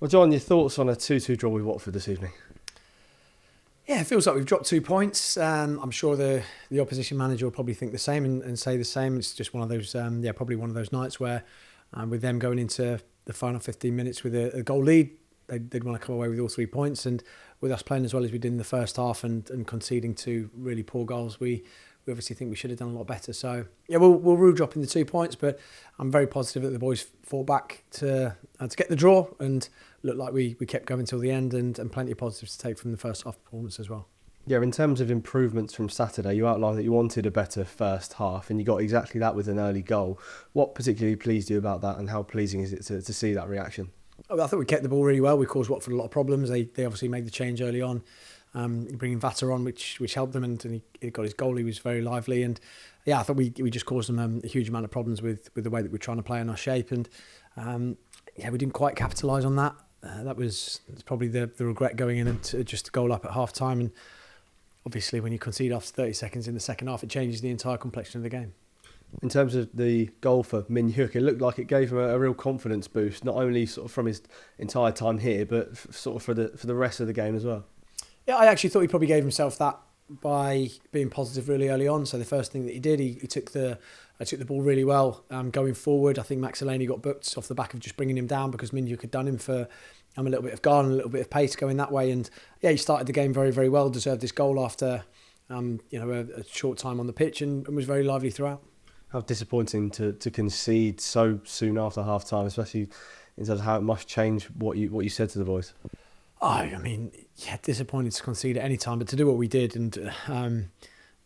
Well, John, your thoughts on a 2-2 draw with Watford this evening? Yeah, it feels like we've dropped 2 points. I'm sure the opposition manager will probably think the same and say the same. It's just one of those, probably one of those nights where, with them going into the final 15 minutes with a goal lead, they'd want to come away with all 3 points. And with us playing as well as we did in the first half and conceding 2 really poor goals, we obviously think we should have done a lot better. So yeah, we'll rule dropping the 2 points, but I'm very positive that the boys fought back to get the draw and looked like we kept going till the end and plenty of positives to take from the first half performance as well. Yeah, in terms of improvements from Saturday, you outlined that you wanted a better first half and you got exactly that with an early goal. What particularly pleased you about that and how pleasing is it to see that reaction? I thought we kept the ball really well. We caused Watford a lot of problems. They obviously made the change early on, bringing Vatter on, which helped them, and he got his goal. He was very lively, and yeah, I thought we just caused them a huge amount of problems with the way that we're trying to play in our shape, and we didn't quite capitalise on that. It's probably the regret going in and just a goal up at half time, and obviously when you concede after 30 seconds in the second half, it changes the entire complexion of the game. In terms of the goal for Mousinho, it looked like it gave him a real confidence boost, not only sort of from his entire time here, but sort of for the rest of the game as well. Yeah, I actually thought he probably gave himself that by being positive really early on. So the first thing that he did, he took the ball really well going forward. I think Max Alani got booked off the back of just bringing him down because Mousinho had done him for a little bit of guard and a little bit of pace going that way. And yeah, he started the game very, very well, deserved this goal after a short time on the pitch and was very lively throughout. How disappointing to concede so soon after half time, especially in terms of how it must change what you said to the boys. I mean, yeah, disappointed to concede at any time, but to do what we did and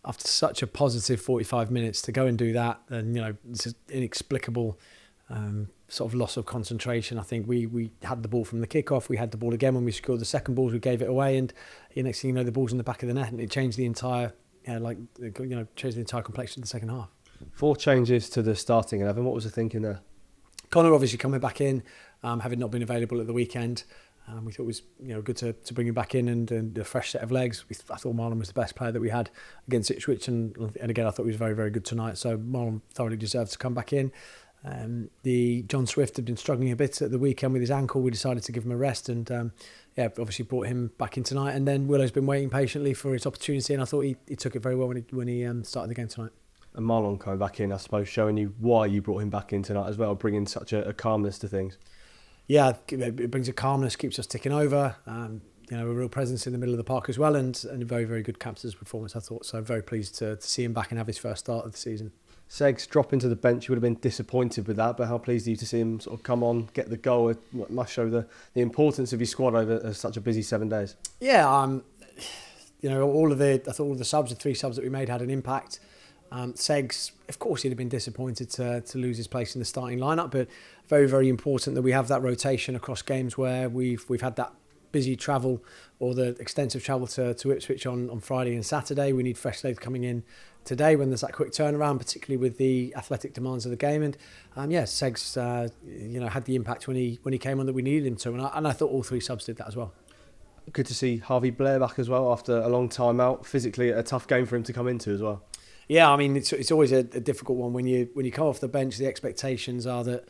after such a positive 45 minutes to go and do that, and it's an inexplicable sort of loss of concentration. I think we had the ball from the kickoff, we had the ball again when we scored the second balls, we gave it away, and next thing you know, the ball's in the back of the net, and it changed the entire changed the entire complexion of the second half. 4 changes to the starting 11. What was the thinking there? Connor obviously coming back in, having not been available at the weekend. We thought it was good to bring him back in and a fresh set of legs. I thought Marlon was the best player that we had against Ipswich, and again I thought he was very, very good tonight. So Marlon thoroughly deserved to come back in. The John Swift had been struggling a bit at the weekend with his ankle. We decided to give him a rest, and obviously brought him back in tonight. And then Willow's been waiting patiently for his opportunity, and I thought he took it very well when he started the game tonight. And Marlon coming back in, I suppose, showing you why you brought him back in tonight as well, bringing such a calmness to things. Yeah, it brings a calmness, keeps us ticking over. A real presence in the middle of the park as well, and a very, very good captain's performance, I thought. So very pleased to see him back and have his first start of the season. Seggs drop into the bench, you would have been disappointed with that, but how pleased are you to see him sort of come on, get the goal? It must show the importance of your squad over such a busy 7 days. Yeah, I thought all of the subs, the 3 subs that we made had an impact. Seggs, of course, he'd have been disappointed to lose his place in the starting lineup, but very, very important that we have that rotation across games where we've had that busy travel or the extensive travel to Ipswich on Friday and Saturday. We need fresh legs coming in today when there's that quick turnaround, particularly with the athletic demands of the game. And Seggs had the impact when he came on that we needed him to, and I thought all 3 subs did that as well. Good to see Harvey Blair back as well after a long time out. Physically, a tough game for him to come into as well. Yeah, I mean it's always a difficult one when you come off the bench. The expectations are that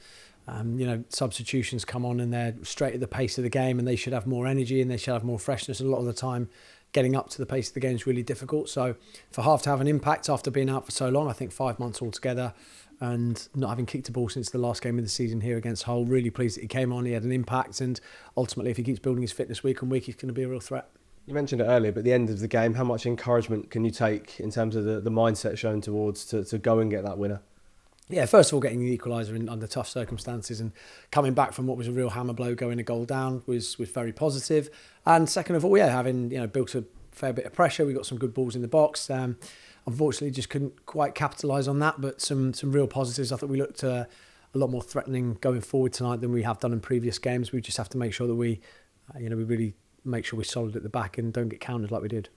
substitutions come on and they're straight at the pace of the game, and they should have more energy and they should have more freshness. And a lot of the time, getting up to the pace of the game is really difficult. So for Harv to have an impact after being out for so long, I think 5 months altogether, and not having kicked a ball since the last game of the season here against Hull, really pleased that he came on. He had an impact, and ultimately, if he keeps building his fitness week on week, he's going to be a real threat. You mentioned it earlier, but at the end of the game, how much encouragement can you take in terms of the mindset shown towards to go and get that winner? Yeah, first of all, getting the equaliser under tough circumstances and coming back from what was a real hammer blow, going a goal down was very positive. And second of all, having built a fair bit of pressure, we got some good balls in the box. Unfortunately, just couldn't quite capitalise on that, but some real positives. I thought we looked a lot more threatening going forward tonight than we have done in previous games. We just have to make sure that we really make sure we're solid at the back and don't get countered like we did.